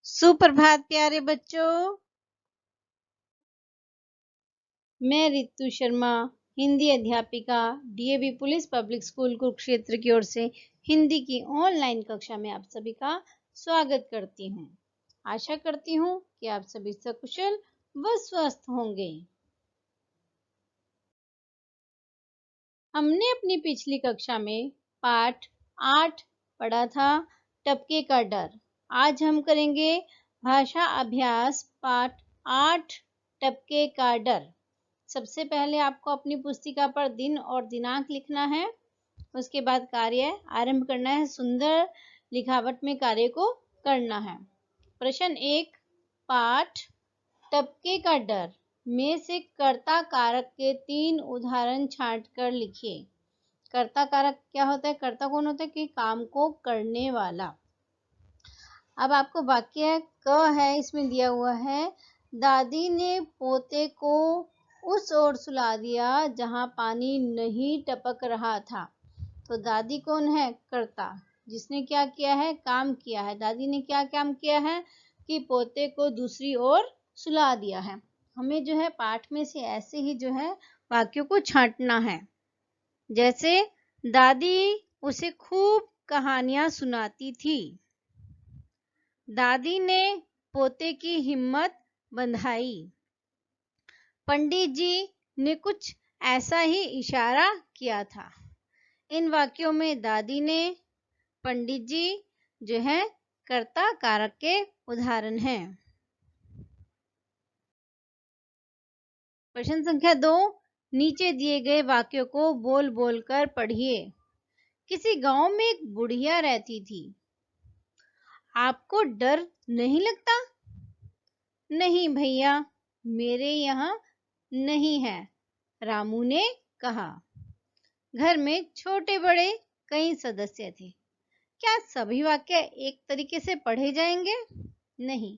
सुप्रभात प्यारे बच्चों। मैं रितु शर्मा, हिंदी अध्यापिका, DAV police public school Kurukshetra की ओर से हिंदी की ऑनलाइन कक्षा में आप सभी का स्वागत करती हूँ। आशा करती हूँ कि आप सभी सकुशल व स्वस्थ होंगे। हमने अपनी पिछली कक्षा में पाठ 8 पढ़ा था, टपके का डर। आज हम करेंगे भाषा अभ्यास पाठ 8 टपके का डर। सबसे पहले आपको अपनी पुस्तिका पर दिन और दिनांक लिखना है। उसके बाद कार्य आरंभ करना है। सुंदर लिखावट में कार्य को करना है। प्रश्न 1, पाठ टपके का डर में से कर्ता कारक के 3 उदाहरण छांटकर लिखिए। कर्ता कारक क्या होता है? कर्ता कौन होता है? कि काम को करने वाला। अब आपको वाक्य क है, इसमें दिया हुआ है, दादी ने पोते को उस ओर सुला दिया जहां पानी नहीं टपक रहा था। तो दादी कौन है? कर्ता, जिसने क्या किया है? काम किया है। दादी ने क्या काम किया है? कि पोते को दूसरी ओर सुला दिया है। हमें जो है पाठ में से ऐसे ही जो है वाक्यों को छांटना है। जैसे दादी उसे खूब कहानियां सुनाती थी। दादी ने पोते की हिम्मत बंधाई। पंडित जी ने कुछ ऐसा ही इशारा किया था। इन वाक्यों में दादी ने, पंडित जी जो है कर्ता कारक के उदाहरण हैं। प्रश्न संख्या 2, नीचे दिए गए वाक्यों को बोल बोल कर पढ़िए। किसी गांव में एक बुढ़िया रहती थी। आपको डर नहीं लगता? नहीं भैया, मेरे यहाँ नहीं है, रामू ने कहा। घर में छोटे बड़े कई सदस्य थे। क्या सभी वाक्य एक तरीके से पढ़े जाएंगे? नहीं।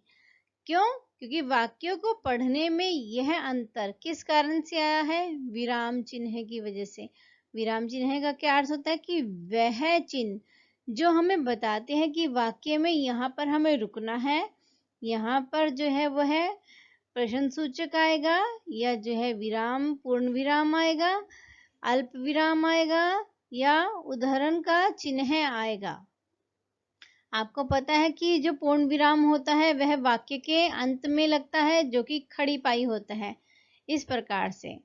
क्यों? क्योंकि वाक्यों को पढ़ने में यह अंतर किस कारण से आया है? विराम चिन्ह की वजह से। विराम चिन्ह का क्या अर्थ होता है? कि वह चिन्ह जो हमें बताते हैं कि वाक्य में यहाँ पर हमें रुकना है, यहाँ पर जो है वह प्रश्न सूचक आएगा, या जो है विराम पूर्ण विराम आएगा, अल्प विराम आएगा, या उद्धरण का चिन्ह आएगा। आपको पता है कि जो पूर्ण विराम होता है वह वाक्य के अंत में लगता है, जो कि खड़ी पाई होता है, इस प्रकार से।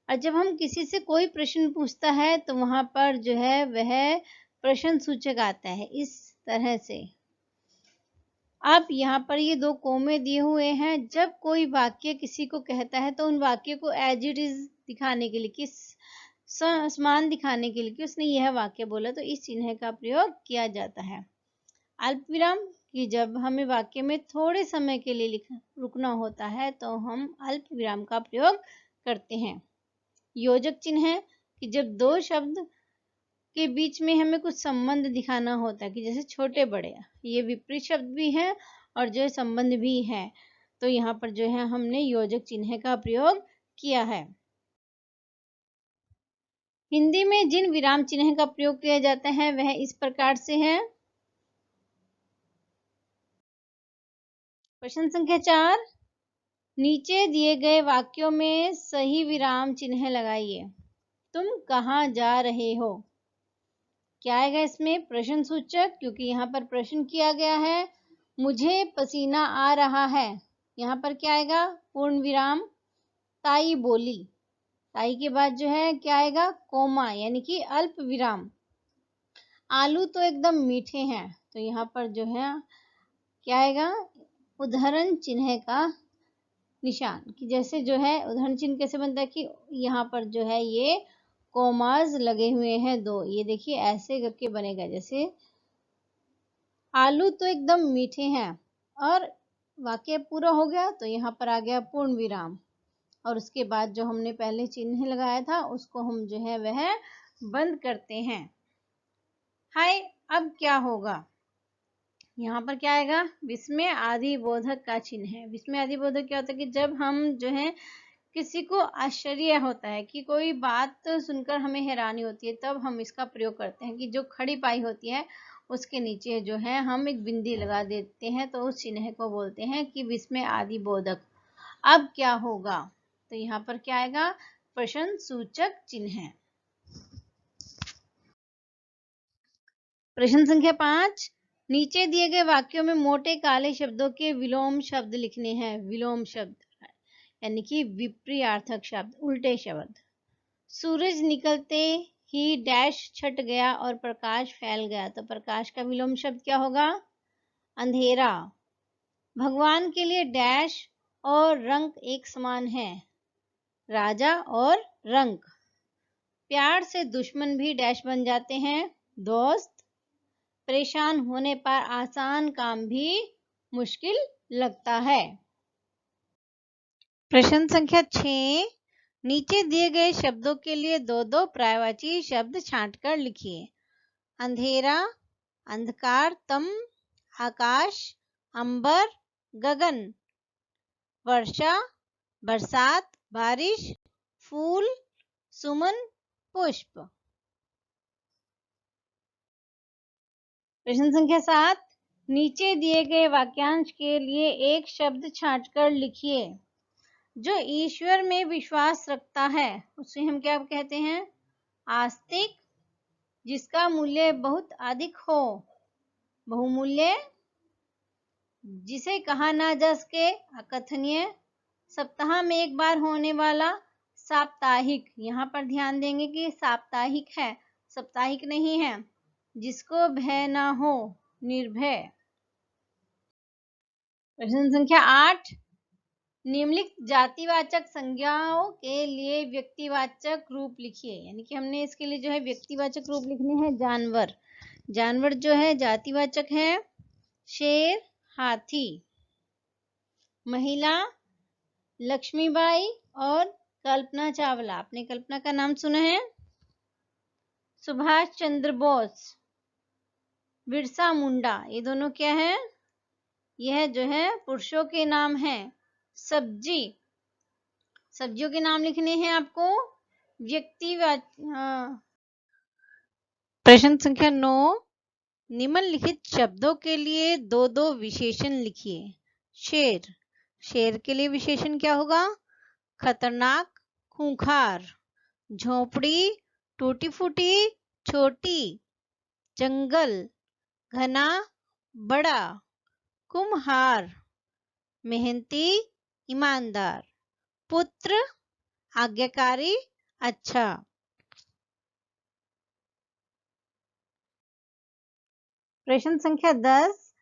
और जब हम किसी से कोई प्रश्न पूछता है तो वहां पर जो है वह प्रश्न सूचक आता है, इस तरह से। अब यहाँ पर ये 2 कोमे दिए हुए हैं। जब कोई वाक्य किसी को कहता है तो उन वाक्य को एज इट इज दिखाने के लिए, किस समान दिखाने के लिए कि उसने यह वाक्य बोला, तो इस चिन्ह का प्रयोग किया जाता है। अल्प विराम कि जब हमें वाक्य में थोड़े समय के लिए रुकना होता है तो हम अल्प विराम का प्रयोग करते हैं। योजक चिन्ह है कि जब 2 शब्द के बीच में हमें कुछ संबंध दिखाना होता है, कि जैसे छोटे बड़े, ये विपरीत शब्द भी है और जो संबंध भी है, तो यहाँ पर जो है हमने योजक चिन्ह का प्रयोग किया है। हिंदी में जिन विराम चिन्ह का प्रयोग किया जाता है वह इस प्रकार से है। प्रश्न संख्या 4, नीचे दिए गए वाक्यों में सही विराम चिन्ह लगाइए। तुम कहाँ जा रहे हो? क्या आएगा इसमें? प्रश्न सूचक, क्योंकि यहाँ पर प्रश्न किया गया है। मुझे पसीना आ रहा है, यहाँ पर क्या आएगा? पूर्ण विराम। ताई बोली, ताई के बाद जो है क्या आएगा? कोमा, यानी कि अल्प विराम। आलू तो एकदम मीठे हैं, तो यहाँ पर जो है क्या आएगा? उद्धरण चिन्ह का निशान, कि जैसे जो है उदाहरण चिन्ह कैसे बनता है कि यहाँ पर जो है ये कोमास लगे हुए हैं 2, ये देखिए ऐसे करके बनेगा। जैसे आलू तो एकदम मीठे हैं, और वाक्य पूरा हो गया तो यहाँ पर आ गया पूर्ण विराम, और उसके बाद जो हमने पहले चिन्ह लगाया था उसको हम जो है वह बंद करते हैं। हाय, अब क्या होगा? यहाँ पर क्या आएगा? विस्मय आदि बोधक का चिन्ह है। विस्मय आदि बोधक क्या होता है? कि जब हम जो है किसी को आश्चर्य होता है, कि कोई बात सुनकर हमें हैरानी होती है, तब हम इसका प्रयोग करते हैं। कि जो खड़ी पाई होती है उसके नीचे जो है हम एक बिंदी लगा देते हैं, तो उस चिन्ह को बोलते हैं कि विस्मय आदि बोधक। अब क्या होगा? तो यहाँ पर क्या आएगा? प्रश्न सूचक चिन्ह है। प्रश्न संख्या 5, नीचे दिए गए वाक्यों में मोटे काले शब्दों के विलोम शब्द लिखने हैं। विलोम शब्द यानी कि विपरीतार्थक शब्द, उल्टे शब्द। सूरज निकलते ही डैश छट गया और प्रकाश फैल गया, तो प्रकाश का विलोम शब्द क्या होगा? अंधेरा। भगवान के लिए डैश और रंग एक समान है, राजा और रंग। प्यार से दुश्मन भी डैश बन जाते हैं, दोस्त। परेशान होने पर आसान काम भी मुश्किल लगता है। प्रश्न संख्या 6, नीचे दिए गए शब्दों के लिए दो दो पर्यायवाची शब्द छांटकर लिखिए। अंधेरा, अंधकार, तम, आकाश, अंबर, गगन। वर्षा, बरसात, बारिश, फूल, सुमन, पुष्प। प्रश्न संख्या 7, नीचे दिए गए वाक्यांश के लिए एक शब्द छांटकर लिखिए। जो ईश्वर में विश्वास रखता है उसे हम क्या कहते हैं? आस्तिक। जिसका मूल्य बहुत अधिक हो, बहुमूल्य। जिसे कहा ना जा सके, अकथनीय। सप्ताह में एक बार होने वाला, साप्ताहिक। यहाँ पर ध्यान देंगे कि साप्ताहिक है, साप्ताहिक नहीं है। जिसको भय ना हो, निर्भय। प्रश्न संख्या 8, निम्नलिखित जातिवाचक संज्ञाओं के लिए व्यक्तिवाचक रूप लिखिए। यानी कि हमने इसके लिए जो है व्यक्तिवाचक रूप लिखने हैं। जानवर, जानवर जो है जातिवाचक है, शेर, हाथी। महिला, लक्ष्मीबाई और कल्पना चावला। आपने कल्पना का नाम सुना है? सुभाष चंद्र बोस, बिरसा मुंडा। ये दोनों क्या है? यह जो है पुरुषों के नाम हैं। सब्जी, सब्जियों के नाम लिखने हैं आपको। प्रश्न संख्या 9, निम्नलिखित शब्दों के लिए दो दो विशेषण लिखिए। शेर, शेर के लिए विशेषण क्या होगा? खतरनाक, खूंखार। झोपड़ी, टूटी फूटी, छोटी। जंगल, घना, बड़ा। कुम्हार, मेहनती, ईमानदार। पुत्र, आज्ञाकारी, अच्छा। प्रश्न संख्या 10,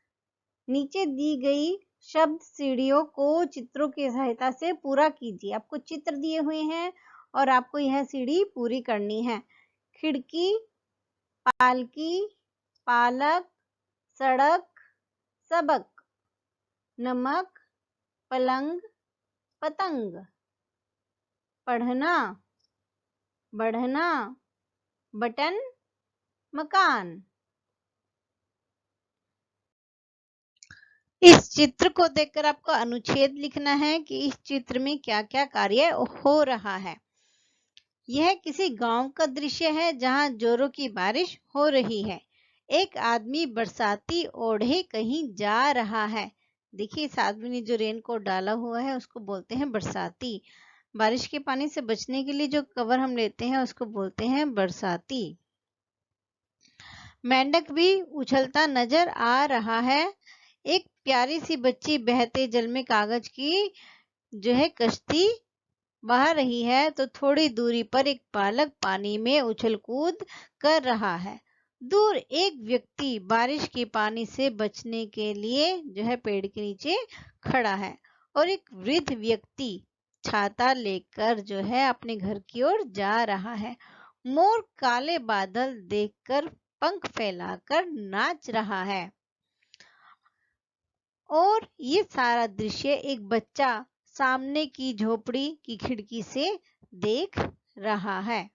नीचे दी गई शब्द सीढ़ियों को चित्रों की सहायता से पूरा कीजिए। आपको चित्र दिए हुए हैं और आपको यह सीढ़ी पूरी करनी है। खिड़की, पालकी, पालक, सड़क, सबक। नमक, पलंग, पतंग। पढ़ना, बढ़ना, बटन, मकान। इस चित्र को देखकर आपको अनुच्छेद लिखना है कि इस चित्र में क्या क्या कार्य हो रहा है। यह किसी गांव का दृश्य है जहां जोरों की बारिश हो रही है। एक आदमी बरसाती ओढ़े कहीं जा रहा है। देखिए, इस आदमी ने जो रेनकोट डाला हुआ है उसको बोलते हैं बरसाती। बारिश के पानी से बचने के लिए जो कवर हम लेते हैं उसको बोलते हैं बरसाती। मेंढक भी उछलता नजर आ रहा है। एक प्यारी सी बच्ची बहते जल में कागज की जो है कश्ती बहा रही है, तो थोड़ी दूरी पर एक बालक पानी में उछल कूद कर रहा है। दूर एक व्यक्ति बारिश के पानी से बचने के लिए जो है पेड़ के नीचे खड़ा है और एक वृद्ध व्यक्ति छाता लेकर जो है अपने घर की ओर जा रहा है। मोर काले बादल देखकर पंख फैलाकर नाच रहा है और ये सारा दृश्य एक बच्चा सामने की झोपड़ी की खिड़की से देख रहा है।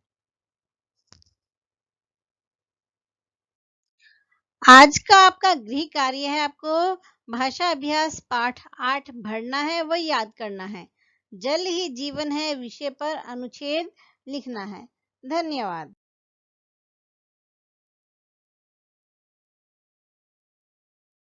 आज का आपका गृह कार्य है, आपको भाषा अभ्यास पाठ 8 भरना है, वह याद करना है। जल ही जीवन है विषय पर अनुच्छेद लिखना है। धन्यवाद।